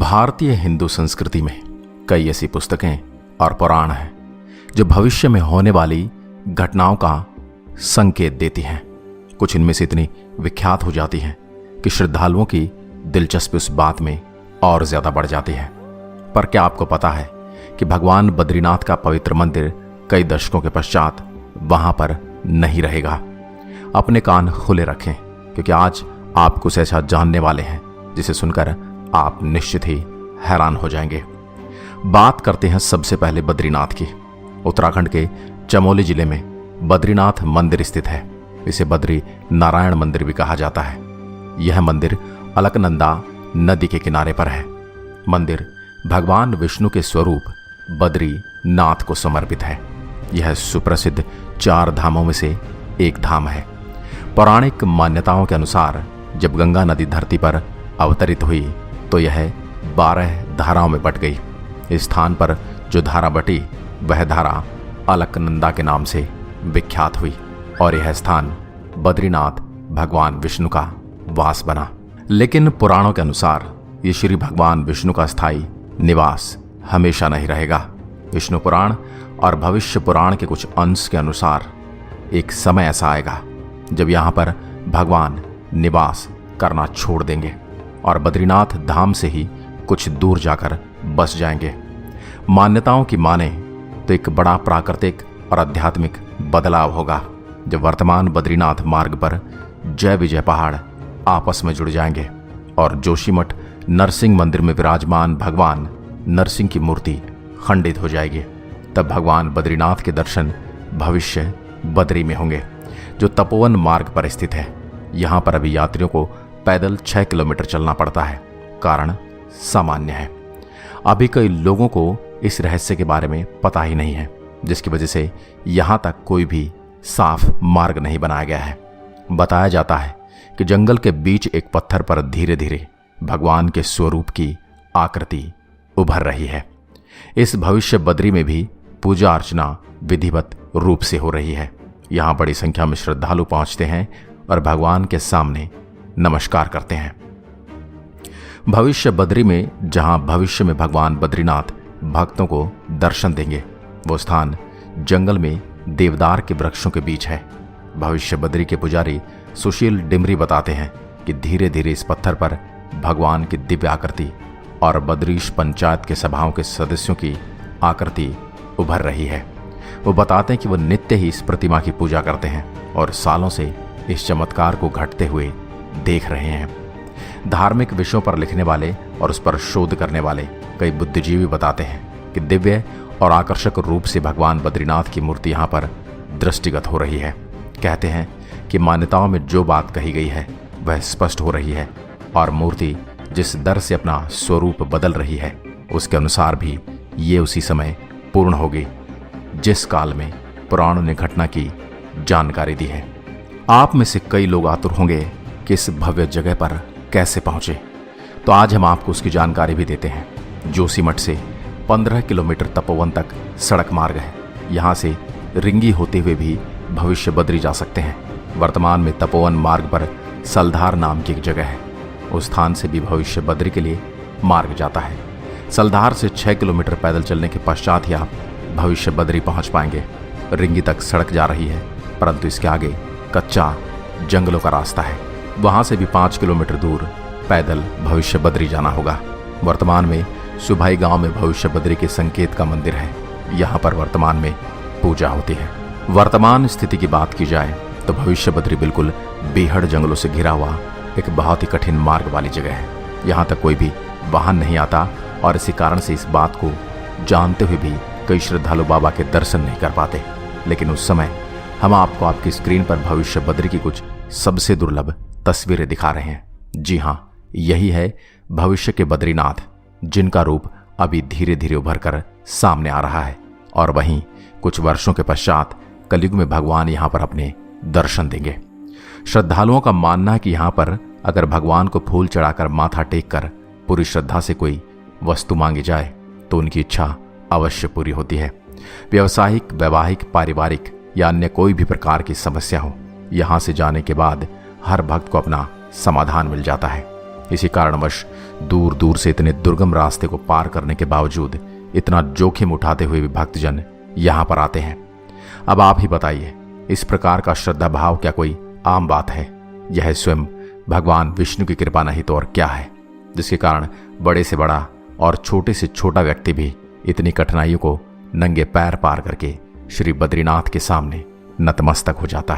भारतीय हिंदू संस्कृति में कई ऐसी पुस्तकें और पुराण हैं जो भविष्य में होने वाली घटनाओं का संकेत देती हैं। कुछ इनमें से इतनी विख्यात हो जाती हैं कि श्रद्धालुओं की दिलचस्पी उस बात में और ज्यादा बढ़ जाती है। पर क्या आपको पता है कि भगवान बद्रीनाथ का पवित्र मंदिर कई दशकों के पश्चात वहां पर नहीं रहेगा? अपने कान खुले रखें, क्योंकि आज आप कुछ ऐसा जानने वाले हैं जिसे सुनकर आप निश्चित ही हैरान हो जाएंगे। बात करते हैं सबसे पहले बद्रीनाथ की। उत्तराखंड के चमोली जिले में बद्रीनाथ मंदिर स्थित है। इसे बद्री नारायण मंदिर भी कहा जाता है। यह मंदिर अलकनंदा नदी के किनारे पर है। मंदिर भगवान विष्णु के स्वरूप बद्रीनाथ को समर्पित है। यह सुप्रसिद्ध 4 धामों में से एक धाम है। पौराणिक मान्यताओं के अनुसार जब गंगा नदी धरती पर अवतरित हुई तो यह 12 धाराओं में बट गई। इस स्थान पर जो धारा बटी वह धारा अलकनंदा के नाम से विख्यात हुई और यह स्थान बद्रीनाथ भगवान विष्णु का वास बना। लेकिन पुराणों के अनुसार ये श्री भगवान विष्णु का स्थायी निवास हमेशा नहीं रहेगा। विष्णु पुराण और भविष्य पुराण के कुछ अंश के अनुसार एक समय ऐसा आएगा जब यहाँ पर भगवान निवास करना छोड़ देंगे और बद्रीनाथ धाम से ही कुछ दूर जाकर बस जाएंगे। मान्यताओं की माने तो एक बड़ा प्राकृतिक और आध्यात्मिक बदलाव होगा जब वर्तमान बद्रीनाथ मार्ग पर जय विजय पहाड़ आपस में जुड़ जाएंगे और जोशीमठ नरसिंह मंदिर में विराजमान भगवान नरसिंह की मूर्ति खंडित हो जाएगी। तब भगवान बद्रीनाथ के दर्शन भविष्य बद्री में होंगे, जो तपोवन मार्ग पर स्थित है। यहाँ पर अभी यात्रियों को पैदल 6 किलोमीटर चलना पड़ता है। कारण सामान्य है। अभी कई लोगों को इस रहस्य के बारे में पता ही नहीं है, जिसकी वजह से यहाँ तक कोई भी साफ मार्ग नहीं बनाया गया है। बताया जाता है कि जंगल के बीच एक पत्थर पर धीरे धीरे भगवान के स्वरूप की आकृति उभर रही है। इस भविष्य बद्री में भी पूजा अर्चना विधिवत रूप से हो रही है। यहाँ बड़ी संख्या में श्रद्धालु पहुंचते हैं और भगवान के सामने नमस्कार करते हैं। भविष्य बद्री में जहां भविष्य में भगवान बद्रीनाथ भक्तों को दर्शन देंगे, वो स्थान जंगल में देवदार के वृक्षों के बीच है। भविष्य बद्री के पुजारी सुशील डिमरी बताते हैं कि धीरे धीरे इस पत्थर पर भगवान की दिव्य आकृति और बद्रीश पंचायत के सभाओं के सदस्यों की आकृति उभर रही है। वो बताते हैं कि वो नित्य ही इस प्रतिमा की पूजा करते हैं और सालों से इस चमत्कार को घटते हुए देख रहे हैं। धार्मिक विषयों पर लिखने वाले और उस पर शोध करने वाले कई बुद्धिजीवी बताते हैं कि दिव्य और आकर्षक रूप से भगवान बद्रीनाथ की मूर्ति यहाँ पर दृष्टिगत हो रही है। कहते हैं कि मान्यताओं में जो बात कही गई है वह स्पष्ट हो रही है और मूर्ति जिस दर से अपना स्वरूप बदल रही है उसके अनुसार भी ये उसी समय पूर्ण होगी जिस काल में पुराणों ने घटना की जानकारी दी है। आप में से कई लोग आतुर होंगे कि इस भव्य जगह पर कैसे पहुंचे, तो आज हम आपको उसकी जानकारी भी देते हैं। जोशीमठ से 15 किलोमीटर तपोवन तक सड़क मार्ग है। यहाँ से रिंगी होते हुए भी भविष्य बद्री जा सकते हैं। वर्तमान में तपोवन मार्ग पर सलधार नाम की एक जगह है, उस स्थान से भी भविष्य बद्री के लिए मार्ग जाता है। सलधार से 6 किलोमीटर पैदल चलने के पश्चात ही आप भविष्य बद्री पहुंच पाएंगे। रिंगी तक सड़क जा रही है, परंतु इसके आगे कच्चा जंगलों का रास्ता है। वहां से भी 5 किलोमीटर दूर पैदल भविष्य बद्री जाना होगा। वर्तमान में सुभाई गांव में भविष्य बद्री के संकेत का मंदिर है। यहाँ पर वर्तमान में पूजा होती है। वर्तमान स्थिति की बात की जाए तो भविष्य बद्री बिल्कुल बेहद जंगलों से घिरा हुआ एक बहुत ही कठिन मार्ग वाली जगह है। यहाँ तक कोई भी वाहन नहीं आता और इसी कारण से इस बात को जानते हुए भी कई श्रद्धालु बाबा के दर्शन नहीं कर पाते। लेकिन उस समय हम आपको आपकी स्क्रीन पर भविष्य बद्री की कुछ सबसे दुर्लभ तस्वीरें दिखा रहे हैं। जी हाँ, यही है भविष्य के बद्रीनाथ, जिनका रूप अभी धीरे धीरे उभर कर सामने आ रहा है। और वहीं कुछ वर्षों के पश्चात कलयुग में भगवान यहाँ पर अपने दर्शन देंगे। श्रद्धालुओं का मानना है कि यहाँ पर अगर भगवान को फूल चढ़ाकर माथा टेक कर पूरी श्रद्धा से कोई वस्तु मांगी जाए तो उनकी इच्छा अवश्य पूरी होती है। व्यवसायिक, वैवाहिक, पारिवारिक या अन्य कोई भी प्रकार की समस्या हो, यहाँ से जाने के बाद हर भक्त को अपना समाधान मिल जाता है। इसी कारणवश दूर दूर से इतने दुर्गम रास्ते को पार करने के बावजूद इतना जोखिम उठाते हुए भी भक्तजन यहां पर आते हैं। अब आप ही बताइए, इस प्रकार का श्रद्धा भाव क्या कोई आम बात है? यह स्वयं भगवान विष्णु की कृपा नहीं तो और क्या है, जिसके कारण बड़े से बड़ा और छोटे से छोटा व्यक्ति भी इतनी कठिनाइयों को नंगे पैर पार करके श्री बद्रीनाथ के सामने नतमस्तक हो जाता है।